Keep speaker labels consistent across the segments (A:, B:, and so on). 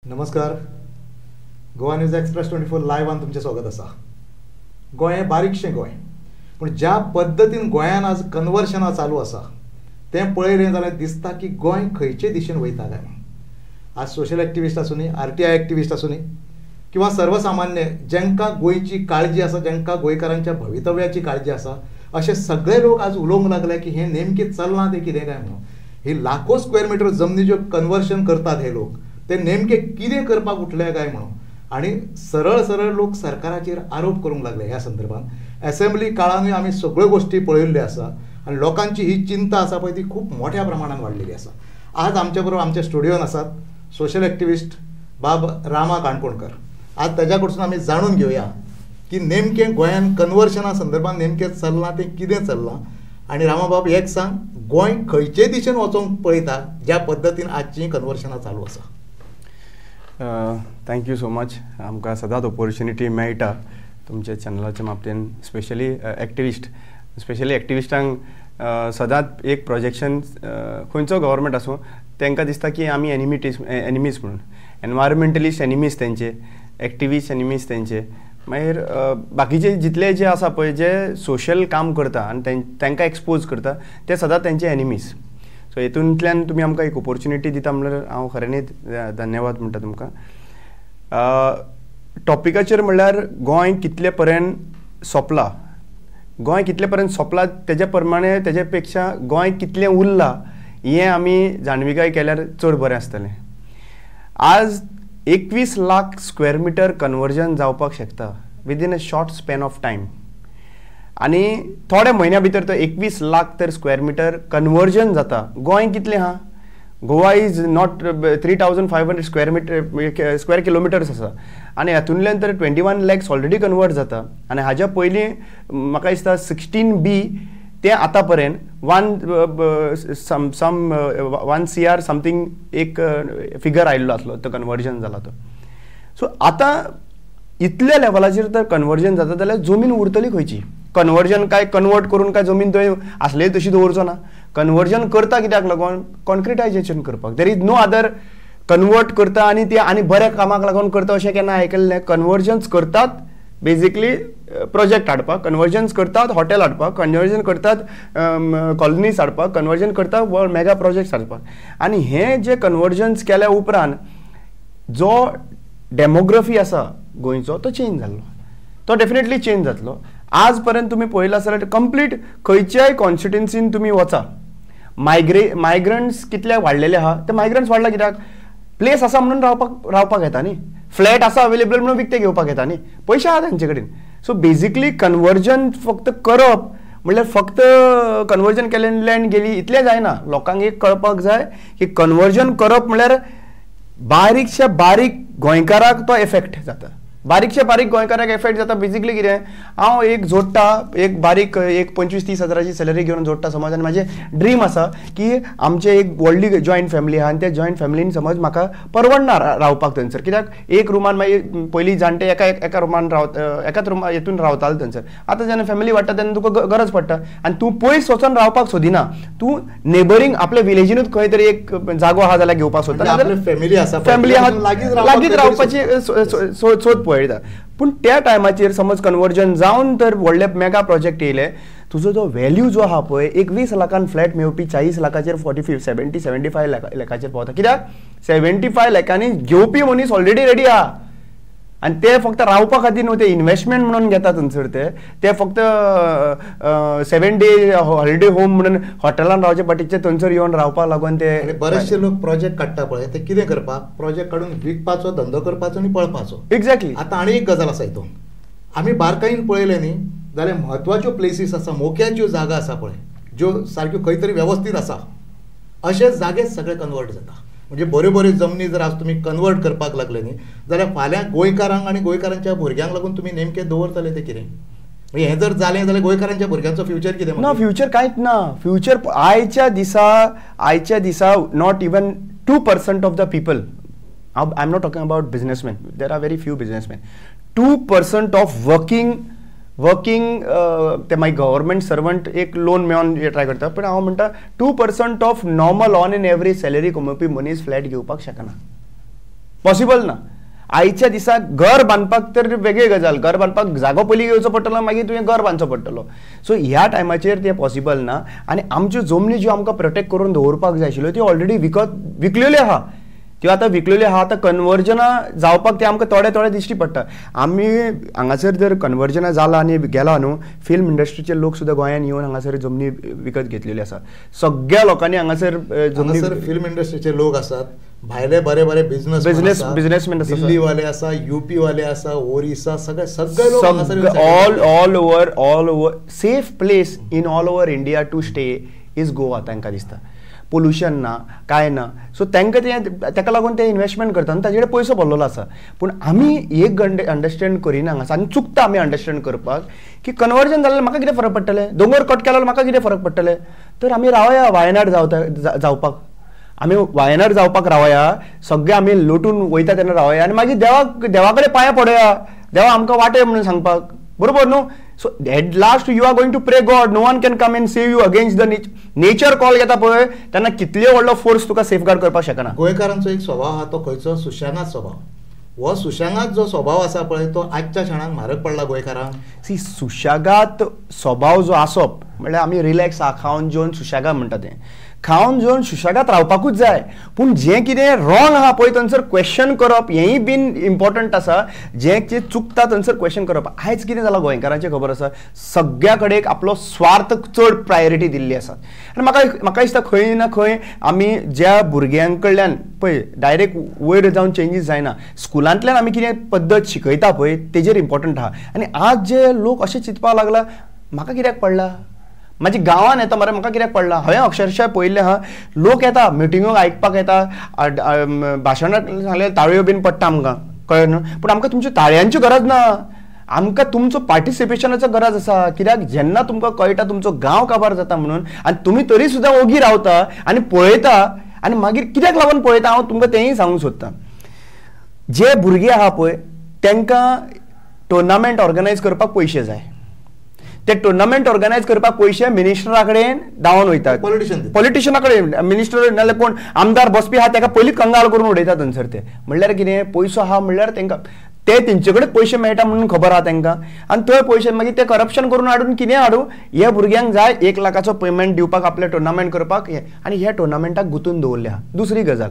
A: नमस्कार. Goa news express 24 लायव्हान तुमचें स्वागत आसा. गोंय हें बारीकशें गोंय, पूण ज्या पद्दतीन गोंयान आज कन्वर्शनां चालू आसा तें पळयलें जाल्यार दिसता की गोंय खंयचे दिशेन वयता काय म्हणून. आज सोशल एक्टिविस्ट आसूनी, RTI एक्टिविस्ट आसूनी किंवा सर्वसामान्य जांकां गोंयची काळजी आसा, जांकां गोंयकारांच्या भवितव्याची काळजी आसा, अशे सगळे लोक आज उलोवंक लागले की हें नेमकें चलना तें कितें काय म्हणून. ही लाखो स्क्वेअर मिटर जमनीच्यो कन्वर्शन करतात हे लोक, ते नेमके कितें करपाक उठले काय म्हणून. आणि सरळ सरळ लोक सरकाराचेर आरोप करूंक लागले. ह्या संदर्भात असेंब्ली काळानूय आमी सगळ्यो गोष्टी पळयल्ल्यो आसा आणि लोकांची ही चिंता आसा पळय ती खूप मोठ्या प्रमाणात वाडलेली आसा. आज आमच्या बरोबर आमच्या स्टुडिओन आसात सोशल एक्टिविस्ट बाब रामा काणकोणकर. आज ताच्या कडसून आमी जाणून घेवया की नेमकें गोंयान कन्वर्शना संदर्भात नेमकें चलना तें कितें चलना. आणि रामा बाब एक सांग, गोंय खंयचे दिशेन वचोंक पळयता ज्या पद्दतीन आजची कन्वर्शनां चालू आसा.
B: Thank you so much. आमकां सदांच ऑपॉर्च्युनिटी मेळटा तुमच्या चॅनलाच्या मापतेन. स्पेशली एक्टिविस्टांक सदांच एक प्रोजेक्शन खंयचो गव्हर्मेंट आसूं तांकां दिसता की आमी एनिमीज म्हणून. एनवायरमेंटलिस्ट एनिमीज तेंचे, एक्टिविस्ट एनिमीज तेंचे, मागीर बाकीचे जितले जे आसा पळय जे सोशल काम करता आनी तांकां एक्सपोज करता ते सदांच तेंचे एनिमीज. सो हेतूंतल्यान तुमी आमकां एक ऑपॉर्च्युनिटी दिता म्हणल्यार हांव खऱ्यांनीच धन्यवाद म्हणटा तुमकां. टॉपिकाचेर म्हणल्यार गोंय कितले पर्यंत सोंपला, गोंय कितले पर्यंत सोंपला तेज्या प्रमाणे तेजे पेक्षा गोंय कितलें उरलां हें आमी जाणविकाय केल्यार चड बरें आसतलें. आज 21 लाख स्क्वेअर मिटर कन्वर्जन जावपाक शकता within a short span of time. आनी थोड्या म्हयन्या भितर तो 21 लाख तर स्क्वेअर मिटर कन्वर्जन जाता. गोंय कितलें आहा? Goa is not 3500 square kilometres आसा आनी हातूंतल्यान तर 21 लॅक्स ऑलरेडी कन्वर्ट जाता. आनी हाज्या पयलीं म्हाका दिसता 16B ते आतां पर्यंत 1 CR समथींग एक फिगर आयिल्लो आसलो तो कन्वर्जन जाला तो. सो आतां इतल्या लेवलाचेर तर कन्वर्जन जाता जाल्यार जमीन उरतली खंयची? कन्वर्जन काय कन्वर्ट करून काय जमीन थंय आसले तशी दवरचो ना. कन्वर्जन करता कित्याक लागून? कॉन्क्रिटायजेशन करपाक. There is no other. Convert करता आनी ती आनी बऱ्या कामाक लागून करता अशें केन्ना आयकल्लें? कन्वर्जन्स करतात बेजिकली प्रोजेक्ट हाडपाक, कन्वर्जन्स करतात हॉटेल हाडपाक, कन्वर्जन करतात कॉलनीज हाडपाक, कन्वर्जन करतात मेगा प्रोजेक्ट्स हाडपाक. आनी हे जे कन्वर्जन्स केल्या उपरांत जो डेमोग्राफी आसा गोंयचो तो चेंज जाल्लो, तो डेफिनेटली चेंज जातलो. आज पर्यंत तुम्ही पळयला जाल्यार कंप्लीट खंयच्याय कॉन्स्टिट्युन्सीन तुम्ही वचा, मायग्रंट्स कितले वाडलेले आहा. ते मायग्रंट्स वाडला कित्याक? प्लेस आसा म्हणून रावपाक येता न्ही, फ्लॅट आसा अवेलेबल म्हणून विकते घेवपाक येता न्ही, पयशे आहा तांचे कडेन. सो बेजिकली कन्वर्जन फक्त करप म्हणल्यार फक्त कन्वर्जन केलें लँड गेली इतलें जायना. लोकांक एक कळपाक जाय की कन्वर्जन करप म्हणल्यार बारीकशा बारीक गोंयकाराक तो एफेक्ट जाता. बारीकशे बारीक गोंयकाराक एफेक्ट जाता. बेजिकली कितें, हांव एक जोडटा एक बारीक एक 25-30 हजाराची सॅलरी घेवन जोडटा समज, आनी म्हाजें ड्रीम आसा की आमचे एक व्हडली जॉयंट फॅमिली आहा आनी त्या जॉयंट फॅमिलीन समज म्हाका परवडना रावपाक थंयसर. कित्याक एक रुमान मागीर पयलीं जाणटे एका रुमान एकाच रुमान हितून रावताले थंयसर. आतां जेन्ना फॅमिली वाडटा तेन्ना तुका गरज पडटा आनी तूं पयस वचून रावपाक सोदिना. तूं नेबरींग आपल्या विलेजीनूच खंय तरी एक जागो आहा जाल्यार घेवपाक सोदता. फॅमिली आहा लागींच रावपाची सोद पळयता. पूण त्या टायमाचेर समज कन्वर्जन जावन तर व्हडले मेगा प्रोजेक्ट येयले, तुजो जो व्हॅल्यू जो आहा पळय, एक 20 लाखान फ्लॅट मेळपी 40 लाखाचेर 75 लाखाचेर पावता. कित्याक? 75 लाखांनी घेवपी मनीस ऑलरेडी रेडी आहा आनी ते फक्त रावपा खातीर न्हू, ते इन्वेस्टमेंट म्हणून घेता थंयसर. ते फक्त 7 डे हॉलिडे होम म्हणून हॉटेलान रावचे पडटा, थंयसर येवन रावपाक लागून ते
A: बरेचशे लोक प्रोजेक्ट काडटा पळय ते कितें करपाक? प्रोजेक्ट काडून विकपाचो, धंदो करपाचो आनी पळपाचो.
B: एक्झॅक्टली.
A: आतां आनी एक गजाल आसा हितून, आमी बारकायेन पळयलें न्ही जाल्यार म्हत्वाच्यो प्लेसीस आसा, मोक्याच्यो जागा आसा पळय, ज्यो सारक्यो खंय तरी वेवस्थीत आसा, अशे जागे सगळे कन्वर्ट जाता. म्हणजे बऱ्यो बऱ्यो जमनी जर आज तुमी कन्वर्ट करपाक लागले न्ही जाल्यार फाल्यां गोंयकारांक आनी गोंयकारांच्या भुरग्यांक लागून तुमी नेमकें दवरतले ते कितें? म्हणजे हें जर जालें जाल्यार गोंयकारांच्या भुरग्यांचो फ्युचर कितें? ना,
B: फ्युचर कांयच ना. फ्युचर आयच्या दिसा not even 2% of the people, I am not talking about businessman, there are very few businessman, 2% of working ते मागीर गव्हर्मेंट सर्वंट एक लोन मेळोन ट्राय करता. पण हांव म्हणटा 2% of normal on an average salary कमोवपी मनीस फ्लॅट घेवपाक शकना. पॉसिबल ना. आयच्या दिसा घर बांदपाक तर वेगळी गजाल, घर बांदपाक जागो पयलीं घेवचो पडटलो, मागीर तुवें घर बांदचो पडटलो. सो ह्या टायमाचेर तें पॉसिबल ना. आनी आमच्यो जमनी ज्यो आमकां प्रोटेक्ट करून दवरपाक जाय आशिल्ल्यो त्यो ऑलरेडी विकलेल्यो आहा. त्यो आतां विकलेल्यो आहा. आतां कन्वर्जना जावपाक ते आमकां थोडे थोडे दिश्टी पडटा. आमी हांगासर जर कन्वर्जना जालां आनी गेला न्हू, फिल्म इंडस्ट्रीचे लोक सुद्दां गोंयांत येवन हांगासर जमनी विकत घेतलेल्यो आसा. सगळ्या लोकांनी हांगासर जमनी,
A: फिल्म इंडस्ट्रीचे लोक आसात, भायले बरे बरे
B: बिझनेसमॅन आसा,
A: दिल्लीवाले आसा, यूपी वाले आसा, ओरिसा, सगळे लोक
B: all over safe place in all over India to stay is Goa. तांकां दिसता पोल्युशन ना, काय ना. सो तांकां ताका लागून ते इन्वेस्टमेंट करता आनी ताजे कडेन पयसो भरलेलो आसा. पूण आमी एक अंडरस्टँड करिना हांगासर, आनी चुकता आमी अंडरस्टँड करपाक की कन्वर्जन जाल्यार म्हाका कितें फरक पडटलें, दोंगर कट केल्यार म्हाका कितें फरक पडटलें. तर आमी रावया वायनाड जावपाक, आमी वायनाड जावपाक रावया, सगळे आमी लोटून वयता तेन्ना रावया आनी मागीर देवा कडेन पांयां पडया, देवा आमकां वाटय म्हणून सांगपाक, बरोबर न्हू. So at last you are going to pray God, no one can come and save you against the nature call घेता पळय तेन्ना कितले व्हडलो फोर्स तुका सेफगार्ड करपाक शकना.
A: गोंयकारांचो एक स्वभाव आहा तो खंयचो सुशांत स्वभाव. हो सुशांत जो स्वभाव आसा पळय तो आजच्या क्षणांत म्हारग पडला गोंयकारांक.
B: सी सुशागात स्वभाव जो आसप म्हळ्यार आमी रिलॅक्स आहा, खावन जेवन सुशागात म्हणटा तें, खावन जेवन सुशागात रावपाकूच जाय. पूण जें कितें रॉंग आहा पळय थंयसर क्वेश्चन करप हेंय बीन इम्पॉर्टंट आसा. जें चुकता थंयसर क्वेश्चन करप. आयज कितें जालां गोंयकारांचें खबर आसा, सगळ्या कडेन आपलो स्वार्थ चड प्रायोरिटी दिल्ली आसा. आनी म्हाका दिसता खंय ना खंय आमी ज्या भुरग्यां कडल्यान पळय डायरेक्ट वयर जावन चेंजीस जायना, स्कुलांतल्यान आमी कितें पद्दत शिकयता पळय तेजेर इम्पॉर्टंट आहा. आनी आज जे लोक अशें चिंतपाक लागला म्हाका कित्याक पडला, म्हाज्या गांवांत येता मरे म्हाका कित्याक पडला. हांवें अक्षरशः पळयल्लें आहा, लोक येता मिटिंगो आयकपाक येता, भाशणां सांगले ताळयो बीन पडटा आमकां, कळ्ळें न्हू. पूण आमकां तुमच्यो ताळयांची गरज ना, आमकां तुमचो पार्टिसिपेशनाचो गरज आसा. कित्याक जेन्ना तुमकां कळटा तुमचो गांव काबार जाता म्हणून आनी तुमी तरी सुद्दां ओगी रावता आनी पळयता, आनी मागीर कित्याक लागून पळयता हांव तुमकां तेंय सांगूंक सोदतां. जे भुरगे आहा पळय तांकां टुर्नामेंट ऑर्गनायज करपाक पयशे जाय. ते टुर्नामेंट ऑर्गनायज करपाक पयशे मिनिस्टरा कडेन दावन वयतात, पॉलिटिशना कडेन. मिनिस्टर नाल्यार कोण आमदार बसपी आहा ताका पयलींच कंगाल करून उडयता थंयसर. ते म्हणल्यार कितें, पयसो आहा म्हणल्यार तांकां ते तेंचे कडेन पयशे मेळटा म्हणून खबर आहा तांकां. आनी थंय पयशे मागीर ते करप्शन करून हाडून कितें हाडूं, ह्या भुरग्यांक जाय 1 लाखाचो पेमेंट दिवपाक आपले टुर्नामेंट करपाक, आनी ह्या टुर्नामेंटाक गुंतून दवरले आहा. दुसरी गजाल,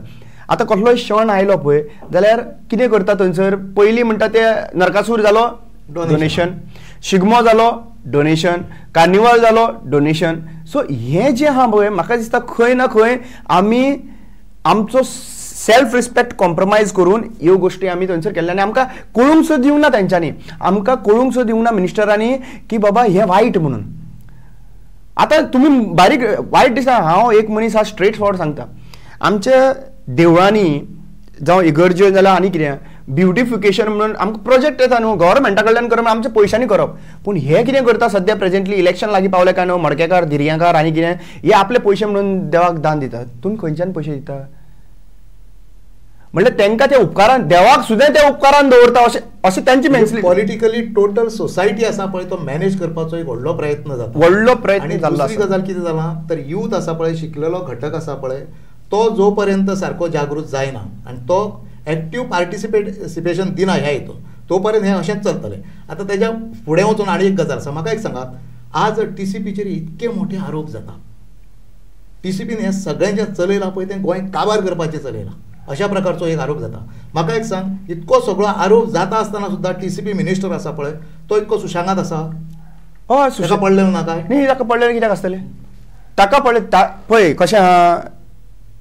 B: आतां कसलोय क्षण आयलो पळय जाल्यार कितें करता थंयसर, पयलीं म्हणटा ते नरकासूर जालो डोनेशन, शिगमो जालो डोनेशन, कार्निवल जालो डोनेशन. सो हें जें आहा पळय म्हाका दिसता खंय ना खंय आमी आमचो सेल्फ रिस्पेक्ट कॉम्प्रोमायज करून ह्यो गोश्टी आमी थंयसर केल्ले. आनी आमकां कळूंक सुद्दां दिवंक ना तेंच्यांनी, आमकां कळूंक सुद्दां दिवंक ना मिनिस्टरांनी की बाबा हें वायट म्हणून. आतां तुमी बारीक वायट दिसता, हांव एक मनीस हा स्ट्रेट फॉरवर्ड सांगता, आमच्या देवळांनी जावं इगर्ज्यो जाल्यार आनी कितें ब्युटिफिकेशन म्हणून आमकां प्रोजेक्ट येता न्हू, गव्हर्मेंटा कडल्यान करप, आमच्या पयशांनी करप. पूण हे कितें करता सद्या प्रेझेंटली इलेक्शन लागीं पावलें काय न्हू, मडकेकार धिरयांकार आनी कितें हे आपले पयशे म्हणून देवाक दान दितात. तुमी खंयच्यान पयशे दिता म्हणल्यार तांकां ते उपकारान, देवाक सुद्दां ते उपकारान दवरता अशें तांची मेंटली.
A: पॉलिटिकली टोटल सोसायटी आसा पळय तो मॅनेज करपाचो एक व्हडलो प्रयत्न जाता,
B: व्हडलो प्रयत्न जाल्लो.
A: दुसरी गजाल कितें जालां तर यूथ आसा पळय, शिकलेलो घटक आसा पळय, तो जो पर्यंत सारको जागृत जायना आनी तो एक्टिव्ह पार्टिसिपेशन दिना ह्या हितून, तो पर्यंत हें अशेंच चलतलें. आतां तेज्या फुडें वचून आनी एक गजाल आसा. म्हाका एक सांगात, आज TCPचेर इतके मोठे आरोप जाता. TCPन हें सगळें जें चलयलां पळय तें गोंय काबार करपाचें चलयलां, अशा प्रकारचो एक आरोप जाता. म्हाका एक सांग, इतको सगळो आरोप जाता आसतना सुद्दां TCP मिनिस्टर आसा पळय तो इतको सुशांत आसा? हय, ताका पडलें ना काय? न्ही, ताका पडलें कित्याक आसतलें? ताका पडलें पळय कशें आहा,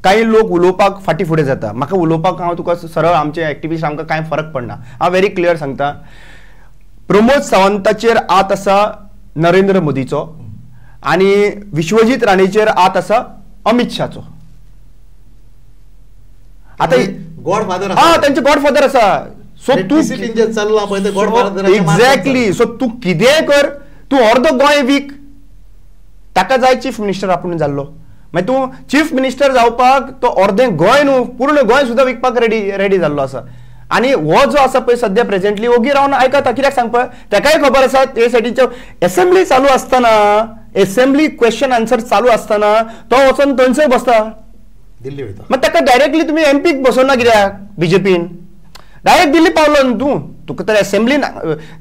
A: काही लोक उलोवपाक फाटी फुडें जाता. म्हाका उलोवपाक हांव तुका सरळ आमचे एक्टिविस्ट आमकां कांय फरक पडना. हांव व्हेरी क्लियर सांगता, प्रमोद सावंताचेर आत आसा नरेंद्र मोदीचो आनी विश्वजीत राणेचेर आत आसा अमित शाहचो. आतां गॉडफादर हा तांचे गॉडफादर आसा. सो तूं चल्ला पळय ते गॉडफादर एक्झॅक्टली. सो तूं कितेंय कर, तूं अर्दो गोंय वीक, ताका जाय चीफ मिनिस्टर आपूण जाल्लो, मागीर तूं चीफ मिनिस्टर जावपाक तो अर्दें गोंय न्हू पूर्ण गोंय सुद्दां विकपाक रेडी जाल्लो आसा. आनी हो जो आसा पळय सद्या प्रेझेंटली ओगी रावन आयकता, कित्याक सांग पळय, ताकाय खबर आसा ते सायडीच्यो एसेंब्ली चालू आसतना, एसेंब्ली क्वेश्चन आन्सर चालू आसतना तो वचून थंयसर बसता. दिल्ली वयता.
B: मग ताका डायरेक्टली तुम्ही एमपीक बसोवना कित्याक बीजेपीन डायरेक्ट दिल्ली पावलो न्हू तूं. तुका तर असेंब्लीन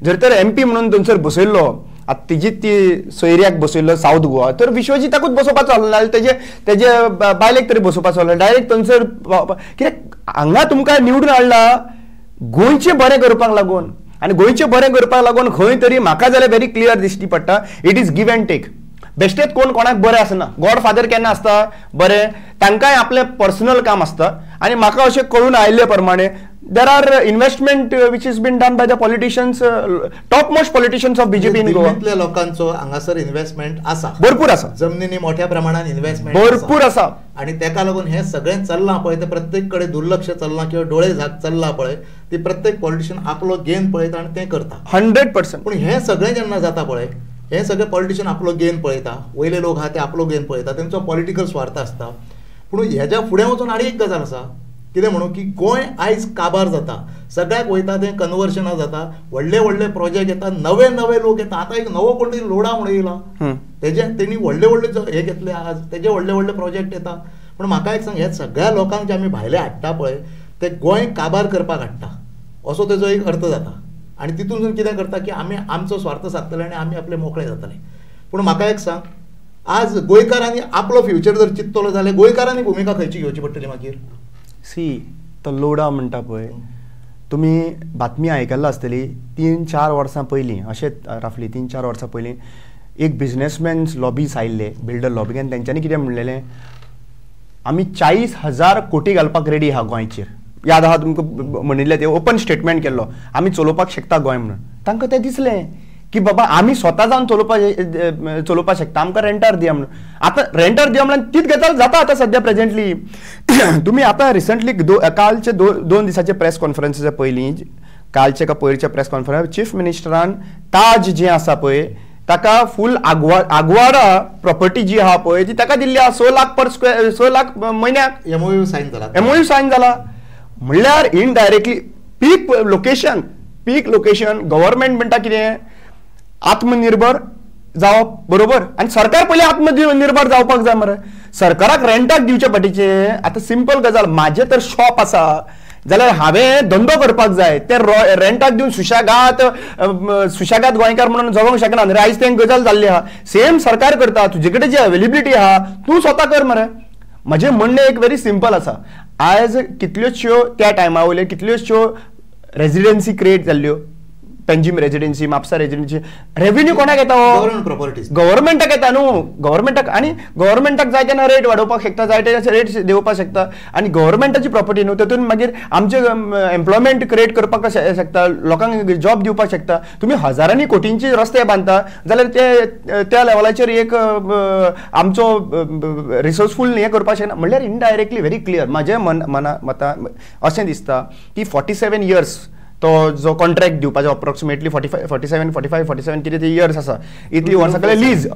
B: जर तर एमपी म्हणून थंयसर बसयल्लो आतां तिजीच ती सोयऱ्याक बसयल्लो साऊथ गोवा तर विश्वजिताकूच बसोवपाचो आसलो नाजाल्यार तेजे बायलेक तरी बसोवपाचो आसलो. डायरेक्ट थंयसर कित्याक हांगा तुमकां निवडून हाडला गोंयचें बरें करपाक लागून आनी गोंयचें बरें करपाक लागून खंय तरी म्हाका जाल्यार व्हेरी क्लियर दिश्टी पडटा it is give and take. बेश्टेच कोण कोणाक बरें आसना. गॉडफादर केन्ना आसता बरें तांकांय आपलें पर्सनल काम आसता आनी म्हाका अशें कळून आयिल्ले प्रमाणे there are investment which is been done by the politicians top most politicians of BJP in Goa.
A: दिल्लींतल्या लोकांचो हांगासर इन्व्हेस्टमेंट आसा
B: भरपूर आसा.
A: जमनींनी मोठ्या प्रमाणात इन्व्हेस्टमेंट
B: भरपूर आसा
A: आणि तेका लागून हे सगळें चल्लां पळय ते प्रत्येक कडेन दुर्लक्ष चल्लां किंवा डोळे झाक चल्लां पळय ती प्रत्येक पॉलिटिशियन आपलो गेन पळयता आनी तें करता
B: 100%.
A: पूण हें सगळें जेन्ना जाता पळय हे सगळे पॉलिटिशियन आपलो गेन पळयता वयले लोक आहा ते आपलो गेन पळयता तेंचो पॉलिटिकल स्वार्थ आसता. पूण हेज्या फुडें वचून आनी एक गजाल आसा कितें म्हणून की गोंय आयज काबार जाता सगळ्याक वयता तें कन्वर्शनां जाता व्हडले व्हडले प्रोजेक्ट येता नवे नवे लोक येता. आतां एक नवो कोण तरी लोडा म्हणून येयला तेजे तेणी व्हडले व्हडले हे घेतले आज तेजे व्हडले व्हडले प्रोजेक्ट येता. पूण म्हाका एक सांग हे सगळ्या लोकांक जे आमी भायले हाडटा पळय ते गोंय काबार करपाक हाडटा असो तेजो एक अर्थ जाता. आनी तितून कितें करता की आमी आमचो स्वार्थ सादतले आनी आमी आपले मोकळे जातले. पूण म्हाका एक सांग आज गोंयकारांनी आपलो फ्युचर जर चिंतलो जाल्यार गोंयकारांनी भुमिका खंयची घेवची पडटली मागीर.
B: सी तो लोडा म्हणटा पळय तुमी बातमी आयकल्लो आसतली 3-4 वर्सां पयलीं अशेंच रफली 3-4 वर्सां पयलीं एक बिझनेसमॅन्स लॉबीज आयिल्ले बिल्डर लॉबी आनी तेंच्यांनी कितें म्हणलेलें आमी 40,000 कोटी घालपाक रेडी आहा गोंयचेर. याद आहा तुमकां म्हणिल्लें ते ओपन स्टेटमेंट केल्लो आमी चलोवपाक शकता गोंय म्हणून. तांकां तें दिसलें की बाबा आमी स्वता जावन चलोवपाक शकता आमकां रेंटार दिया म्हणून. आतां रेंटार दिया म्हणून तीच गजाल जाता आतां सद्या प्रेजेंटली. तुमी आतां रिसंटली कालचे 2 दिसाचे प्रेस कॉन्फरन्सीच्या पयलीं कालचे का पयरच्या प्रेस कॉन्फरन्स चीफ मिनिस्टरान ताज जें आसा पळय ताका फूल आगवाडा प्रॉपर्टी जी आहा पळय ती ताका दिल्ली आहा 6 लाख पर स्क्वेअर 6 लाख म्हयन्याक
A: एमओयू सायन
B: जाला. म्हणल्यार इनडायरेक्टली पीक लोकेशन गव्हर्मेंट म्हणटा कितें आत्मनिर्भर जावप बरोबर आनी सरकार पयलीं आत्मनिर्भर जावपाक जाय मरे. सरकाराक रेंटाक दिवचे पडटीचे. आतां सिंपल गजाल म्हाजें तर शॉप आसा जाल्यार हांवें धंदो करपाक जाय ते रेंटाक दिवन सुशेगाद गोंयकार म्हणून जगोंक शकना. आयज तें गजाल जाल्ली आहा. सेम सरकार करता तुजे कडेन जी अवेलेबिलिटी आहा तूं स्वता कर मरे. म्हजें म्हणणें एक व्हेरी सिंपल आसा. आयज कितल्योश्यो त्या टायमा वयल्यो कितल्योश्यो रेजिडेन्सी क्रिएट जाल्ल्यो Panjim residency Mapusa residency revenue कोणाक येता गव्हर्मेंटाक येता न्हू. गव्हर्मेंटाक आनी गव्हर्मेंटाक जाय तेन्ना रेट वाडोवपाक शकता जाय ते रेट दिवपाक शकता आनी गव्हर्मेंटाची प्रॉपर्टी न्हू तेतून मागीर आमचे एम्प्लॉयमेंट क्रिएट करपाक शकता लोकांक जॉब दिवपाक शकता. तुमी हजारांनी कोटींचे रस्ते बांदता जाल्यार ते त्या लेवलाचेर एक आमचो रिसोर्सफूल हे करपाक शकना. म्हणल्यार इनडायरेक्टली व्हेरी क्लियर म्हाजें मतां अशें दिसता की 47 इयर्स तो जो कॉन्ट्रॅक्ट दिवपाचो अप्रॉक्सिमेटली 47 कितें ते इयर्स आसा इतली वर्सां केले लीज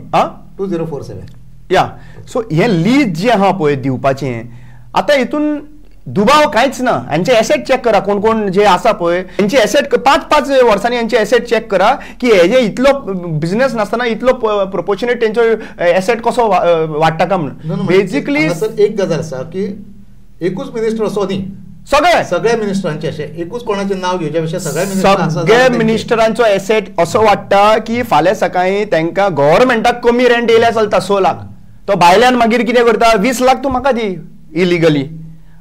A: 2047
B: या. सो हें लीज जें आहा पळय दिवपाचें आतां हितून दुबाव कांयच ना. हांचे एसेट चॅक करा कोण कोण जे आसा पळय हेंचे एसेट 5-5 वर्सांनी हेंचे एसेट चॅक करा की हेजे इतलो बिझनेस नासतना इतलो प्रपोर्शनेट तेंचो एसेट कसो वाडटा काय म्हणून. बेजिकली
A: एक गजाल आसा की एकूच मिनिस्टर असो न्ही सगळ्या मिनिस्टरांचे अशें एकूच कोणाचें नांव घेवच्या पेक्षा
B: सगळ्या मिनिस्टरांचो एसेट असो वाडटा की फाल्यां सकाळीं तांकां गव्हर्मेंटाक कमी रेंट येयल्यार चलता 6 लाख. तो भायल्यान मागीर कितें करता 20 लाख तूं म्हाका दी इलिगली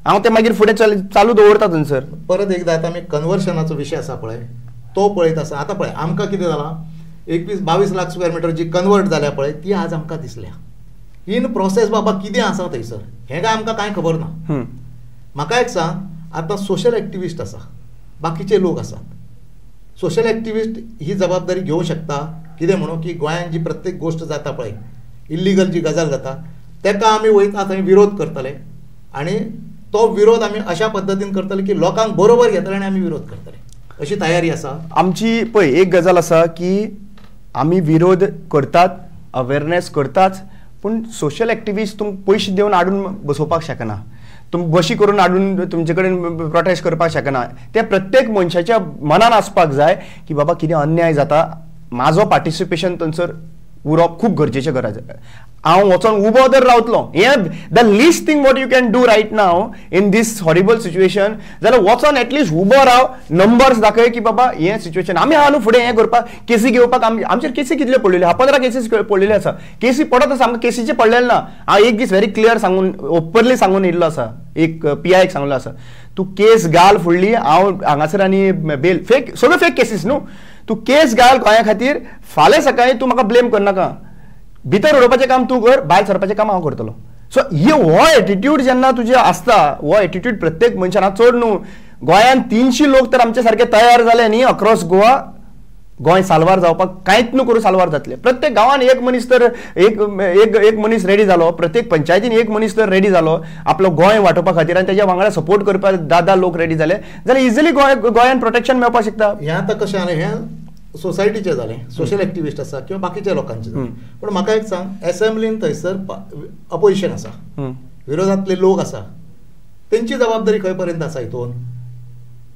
B: हांव ते मागीर फुडें चालू दवरता थंयसर.
A: परत एकदां आतां आमी कन्वर्शनाचो विशय आसा पळय तो पळयत आसा. आतां पळय आमकां कितें जालां 21-22 लाख स्क्वेअर मिटर जी कन्वर्ट जाल्या पळय ती आज आमकां दिसल्या. इन प्रोसेस बाबा कितें आसा थंयसर हें काय आमकां कांय खबर ना. म्हाका एक सांग आतां सोशल एक्टिविस्ट आसा बाकीचे लोक आसात. सोशल एक्टिविस्ट ही जबाबदारी घेवंक शकता कितें म्हणून की गोंयांत जी प्रत्येक गोष्ट जाता पळय इल्लिगल जी गजाल जाता तेका आमी वयता थंय विरोध करतले आनी तो विरोध आमी अशा पद्दतीन करतले की लोकांक बरोबर घेतले आनी आमी विरोध करतले अशी तयारी आसा आमची.
B: पळय एक गजाल आसा की आमी विरोध करतात अवेरनेस करतात पूण सोशल एक्टिविस्ट तुमकां पयशे दिवन हाडून बसोवपाक शकना. तुम बशी करून हाडून तुमचे कडेन प्रोटेस्ट करपाक शकना. ते प्रत्येक मनशाच्या मनान आसपाक जाय की बाबा कितें अन्याय जाता म्हाजो पार्टिसिपेशन थंयसर उरप खूब गरजेचें गरज. हांव वचोन उबो तर रावतलो हे the list thing what you can do right now in these horrible situation जाल्यार वचोन एटलीस्ट उबो राव नंबर्स दाखय की बाबा हे सिच्युएशन आमी आहा न्हू फुडें हें करपाक केसी घेवपाक आमचेर केसी कितल्यो पडलेल्यो 15 केसीस पडलेल्यो आसा केसी पडत आसा आमकां केसीचे पडलेले ना हांव एक दीस व्हेरी क्लियर सांगून ओपनली सांगून येयल्लो आसा एक PIक सांगलो आसा तूं केस घाल फुडली हांव हांगासर आनी बेल फेक सगळ्यो फेक केसीस न्हू तूं केस घाल गोंया खातीर फाल्यां सकाळीं तूं म्हाका ब्लेम करनाका भितर उडोवपाचें काम तूं कर भायर सरपाचें काम हांव करतलो सो हो एटिट्यूड जेन्ना तुजे आसता हो एटिट्यूड प्रत्येक मनशान चड न्हू गोंयान 300 लोक तर आमचे सारके तयार जाले न्ही अक्रॉस गोवा गोंय साल्वार जावपाक कांयच न्हू करून साल्वार जातले प्रत्येक गांवान एक मनीस तर एक मनीस रेडी जालो प्रत्येक पंचायतीन एक मनीस तर रेडी जालो आपलो गोंय वांटोवपा खातीर आनी तेज्या वांगडा सपोर्ट करपाक 10 लोक रेडी जाले जाल्यार इजिली गोंयान प्रोटेक्शन मेळपाक शकता
A: हें आतां कशें जालें हें सोसायटीचे जालें सोशल एक्टिविस्ट आसा किंवा बाकीच्या लोकांचे पण म्हाका एक सांग असेंब्लीन थंयसर अपोजिशन आसा विरोधातले लोक आसा तेंची जबाबदारी खंय पर्यंत आसा हितून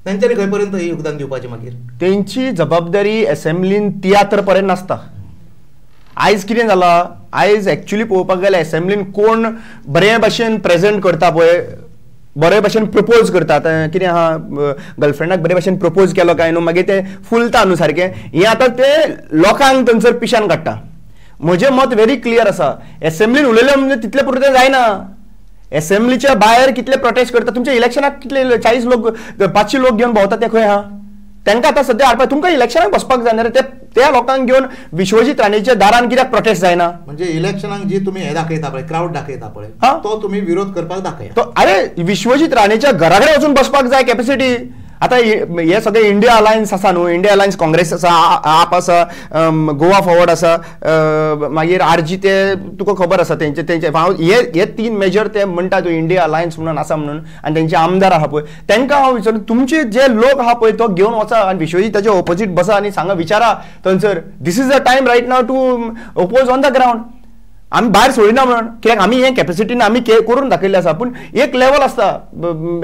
A: तेंच्यांनी खंय पर्यंत योगदान दिवपाचें मागीर
B: तेंची जबाबदारी असेंब्लीन तियात्र पर्यंत नासता आयज कितें जालां आयज एक्चुअली पळोवपाक गेल्यार असेंब्लीन कोण बरे भशेन प्रेजेंट करता पळय बरे भशेन प्रपोज करतात कितें आहा गर्लफ्रेंडाक बरे भशेन प्रपोज केलो काय न्हू मागीर ते फुलता न्हू सारकें हें आतां ते लोकांक थंयसर पिशान काडटा म्हजें मत व्हेरी क्लियर आसा असेंब्लीन उलयलें म्हणजे तितले पुरतें जायना असेंब्लीच्या भायर कितले प्रोटेस्ट करता तुमच्या इलेक्शनाक कितले 40 लोक 500 लोक घेवन भोंवता ते खंय आहा तांकां आतां सद्या हाडपाक तुमकां इलेक्शनाक बसपाक जायना रे त्या लोकांक घेवन विश्वजीत राणेच्या दारान कित्याक प्रोटेस्ट जायना
A: म्हणजे इलेक्शनाक जी तुमी हे दाखयता पळय क्राउड दाखयता पळय तो तुमी विरोध करपाक दाखया
B: तो अरे विश्वजीत राणेच्या घरा कडेन वचून बसपाक जाय कॅपॅसिटी आतां हे सगळे इंडिया अलायन्स आसा न्हू इंडिया अलायन्स काँग्रेस आसा आप आसा गोवा फॉरवर्ड आसा मागीर RG ते तुका खबर आसा तेंचे हांव हे 3 मेजर ते म्हणटा तूं इंडिया अलायन्स म्हणून आसा म्हणून आनी तेंचे आमदार आहा पळय तांकां हांव विचारता तुमचे जे लोक आहा पळय तो घेवन वचा आनी विश्वजीत ताचे ऑपोजीट बसा आनी सांगा विचारा थंयसर this is the time right now to oppose on the ground आमी भायर सोडिना म्हणून कित्याक आमी हे कॅपॅसिटीन आमी करून दाखयल्लें आसा पूण एक लेवल आसता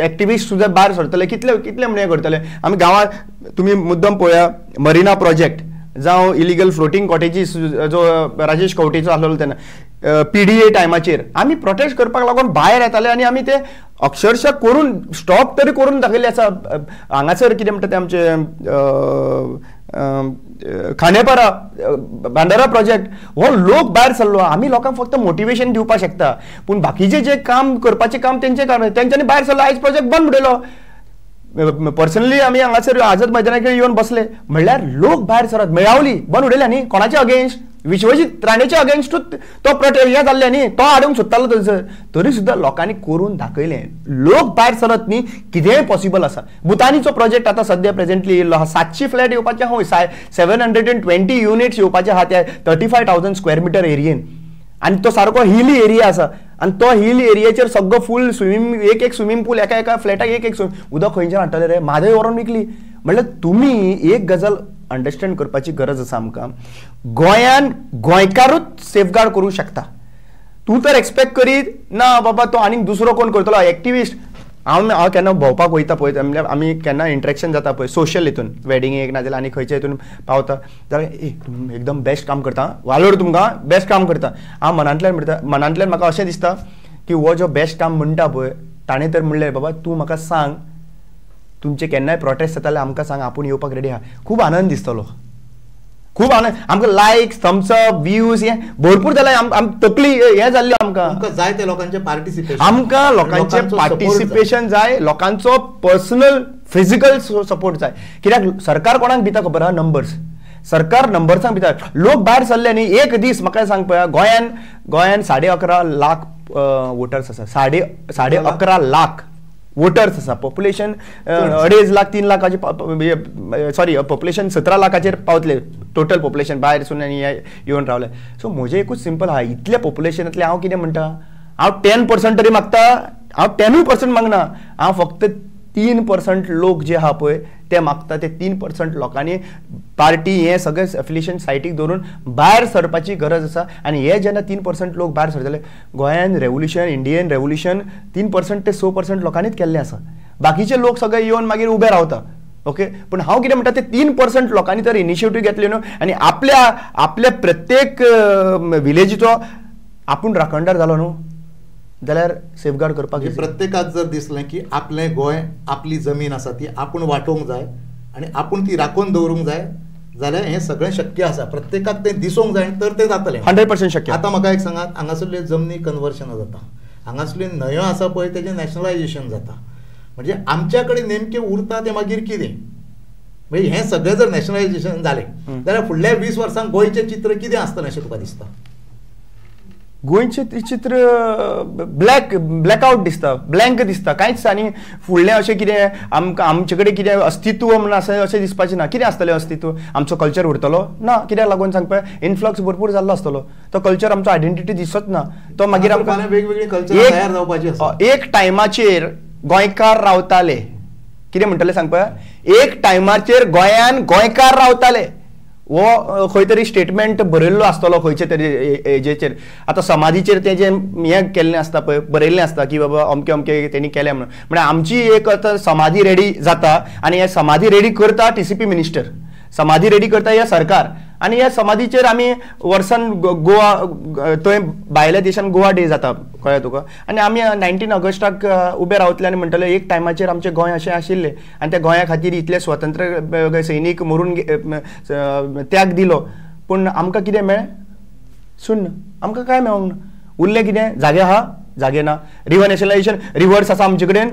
B: एक्टिविस्ट सुद्दां भायर सरतले कितले म्हण हें करतले आमी गांवांत तुमी मुद्दम पळया मरिना प्रोजेक्ट जावं इलिगल फ्लोटींग कॉटेजीस जो राजेश कवटेचो आसलो तेन्ना PDA टायमाचेर आमी प्रोटेस्ट करपाक लागून भायर येताले आनी आमी ते अक्षरशः करून स्टॉप तरी करून दाखयल्ले आसा हांगासर कितें म्हणटा ते आमचे खांडेपारा बांदारा प्रोजेक्ट हो लोक भायर सरलो आमी लोकांक फक्त मोटिवेशन दिवपाक शकता पूण बाकीचे जे काम करपाचें काम तेंच्यांनी भायर सरलो आयज प्रोजेक्ट बंद उडयलो पर्सनली आमी हांगासर आझाद मैदानाचेर येवन बसले म्हणल्यार लोक भायर सरत मेळावली बंद उडयल्या न्ही कोणाच्या अगेन्स्ट विश्वजीत राणेच्या अगेन्स्टूच तो प्रोटेस्ट हें जाल्लें न्ही तो हाडूंक सोदतालो थंयसर तरी सुद्दां लोकांनी करून दाखयलें लोक भायर सरत न्ही कितेंय पॉसिबल आसा भुतानीचो प्रोजेक्ट आतां सद्या प्रेझेंटली येयल्लो आहा 700 फ्लॅट येवपाचे आहा 720 युनिट्स येवपाचे आहा त्या 35,000 स्क्वेअर मिटर एरियेन आनी तो सारको हिली एरिया आसा आनी तो हिल एरियाचेर सगळो फूल एक स्विमींग पूल एका फ्लॅटाक एक उदक खंयच्यान हाडटले रे म्हादय व्हरून विकली म्हणल्यार तुमी एक गजाल अंडरस्टँड करपाची गरज आसा आमकां गोंयान गोंयकारूच सेफगार्ड करूं शकता तूं तर एक्सपेक्ट करीत ना बाबा तो आनीक दुसरो कोण करतलो एक्टिविस्ट हांव केन्ना भोंवपाक वयता पळय म्हणल्यार आमी केन्ना इंट्रॅक्शन जाता पळय सोशल हितून वेडिंगेक ना जाल्यार आनी खंयच्या हितून पावता जाल्यार तुमी एकदम बेस्ट काम करता वालोड तुमकां बेस्ट काम करता हांव मनांतल्यान म्हाका अशें दिसता की हो जो बेस्ट काम म्हणटा पळय ताणें तर म्हणलें बाबा तूं म्हाका सांग तुमचे केन्नाय प्रोटेस्ट जाता जाल्यार आमकां सांग आपूण येवपाक रेडी आहा खूब आनंद दिसतलो खूब आनंद आमकां लायक्स थम्सअप व्ह्यूज हे भरपूर जाल्यार तकली हें जाल्ली आमकां
A: जाय ते लोकांचे पार्टिसिपेशन
B: आमकां लोकांचे पार्टिसिपेशन जाय लोकांचो पर्सनल फिजिकल सपोर्ट जाय कित्याक सरकार कोणाक दिता खबर आहा नंबर्स सरकार नंबर्सांक भितर लोक भायर सरले न्ही एक दीस म्हाका सांग पळया गोंयान 11.5 लाख वोटर्स आसा 11.5 लाख वोटर्स आसा पॉप्युलेशन 2.5 लाख 3 लाखाचे सॉरी पॉप्युलेशन 17 लाखाचेर पावतले टोटल पॉप्युलेशन भायरसून आनी येवन रावले सो म्हजें एकूच सिंपल आहा इतल्या पॉप्युलेशनांतले हांव कितें म्हणटा हांव 10% तरी मागता हांव 10% मागना हांव फक्त 3% लोक जे आहा पळय ते मागता ते 3% लोकांनी पार्टी हे सगळे एफिलिएशन सायटीक धरून भायर सरपाची गरज आसा आनी हे जेन्ना 3% लोक भायर सरतले गोंयान रेवल्युशन इंडियन रेवल्युशन 3% ते 6% लोकांनीच केल्लें आसा बाकीचे लोक सगळे येवन मागीर उबे रावता ओके पण हांव कितें म्हणटा ते 3% लोकांनी तर इनिशिएटीव घेतली न्हू आनी आपल्या प्रत्येक विलेजीचो आपूण राखणदार जालो न्हू जाल्यार सेफगार्ड करपाक
A: प्रत्येकाक जर दिसलें की आपलें गोंय आपली जमीन आसा ती आपूण वांटोवंक जाय आनी आपूण ती राखून दवरूंक जाय जाल्यार हें सगळें शक्य आसा. प्रत्येकाक तें दिसूंक जाय तर तें जातलें
B: 100% शक्य.
A: आतां म्हाका एक सांगात, हांगासरल्यो जमनी कन्वर्शनां जाता, हांगासरल्यो न्हंयो आसा पळय तेजें नॅशनलायजेशन जाता. म्हणजे आमच्या कडेन नेमकें उरता तें मागीर कितें? म्हणजे हें सगळें जर नॅशनलायजेशन जालें जाल्यार फुडल्या 20 वर्सांक गोंयचें चित्र कितें आसतलें अशें तुका दिसता?
B: गोंयचें चित्र ब्लॅकआउट दिसता, ब्लँक दिसता, कांयच आनी फुडलें अशें कितें आमकां आमचे कडेन कितें अस्तित्व म्हण आसा अशें दिसपाचें ना. कितें आसतलें अस्तित्व? आमचो कल्चर उरतलो ना. कित्याक लागून सांग पळय, इन्फ्लक्स भरपूर जाल्लो आसतलो, तो कल्चर आमचो आयडेंटिटी दिसत ना. तो मागीर आमकां
A: वेगवेगळी कल्चर तयार जावपाची आसा.
B: एक टायमाचेर गोंयकार रावताले, कितें म्हणटले सांग पळय, एक टायमाचेर गोंयान गोंयकार रावताले वो खंय तरी स्टेटमेंट बरयल्लो आसतलो खंयचे तरी हेजेचेर. आतां समाधीचेर तें जें हें केल्लें आसता पळय, बरयल्लें आसता की बाबा अमकें अमकें तेणी केलें म्हणून. म्हणजे आमची एक आतां समाधी रेडी जाता आनी हें समाधी रेडी करता TCP मिनिस्टर, समाधी रेडी करता हे सरकार. आनी ह्या समाधीचेर आमी वर्सान गोवा थंय भायल्या देशान गोवा डे जाता कळ्ळें तुका. आनी आमी 19 ऑगस्टाक उबे रावतले आनी म्हणटले एक टायमाचेर आमचें गोंय अशें आशिल्लें आनी त्या गोंया खातीर इतले स्वतंत्र सैनीक मरून त्याग दिलो, पूण आमकां कितें मेळ्ळें? शून्य. आमकां कांय मेळोंक ना. उरलें कितें? जागे आहा, जागे ना. रिवर नॅशनलायजेशन, रिवर्स आसा आमचे कडेन,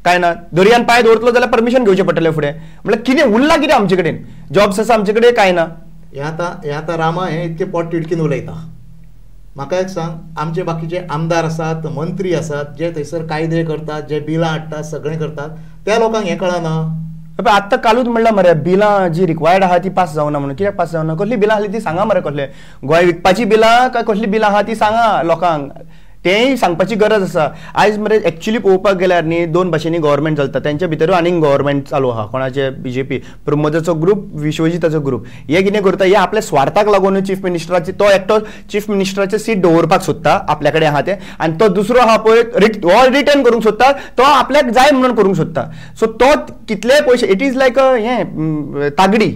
B: काय ना. दर्यान पांय दवरतलो जाल्यार परमिशन घेवचें पडटलें फुडें. म्हणल्यार कितें उरलां कितें आमचे कडेन? जॉब्स आसा आमचे कडेन, काय ना.
A: हें आतां रामा हें इतकें पोट तिडकीन उलयता. म्हाका एक सांग, आमचे बाकीचे आमदार आसात, मंत्री आसात, जे थंयसर कायदे करतात, जे बिलां हाडटात, सगळें करतात, त्या लोकांक हें कळना.
B: आत्तां कालूच म्हणलां मरे, बिलां जी रिक्वायर्ड आहा ती पास जावना म्हणून. कित्याक पास जावना? कसली बिलां आसली ती सांगा मरे. कसले गोंय विकपाची बिलां काय कसली बिलां आहा ती सांगा लोकांक. तेंय सांगपाची गरज आसा. आयज मरे एक्चुअली पळोवपाक गेल्यार न्ही दोन भाशेनी गव्हर्मेंट चलता, तेंच्या भितर आनीक गव्हर्मेंट चालू आहा. कोणाचे? BJP, प्रमोदाचो ग्रूप, विश्वजीताचो ग्रूप. हे कितें करता? हे आपल्या स्वार्थाक लागून चीफ मिनिस्टराचे, तो एकटो चीफ मिनिस्टराचें सीट दवरपाक सोदता, आपल्या कडेन आहा तें, आनी तो दुसरो आहा पळय हो रिटर्न करूंक सोदता, तो आपल्याक जाय म्हणून करूंक सोदता. सो तो कितले पयशे, इट इज लायक हें तागडी,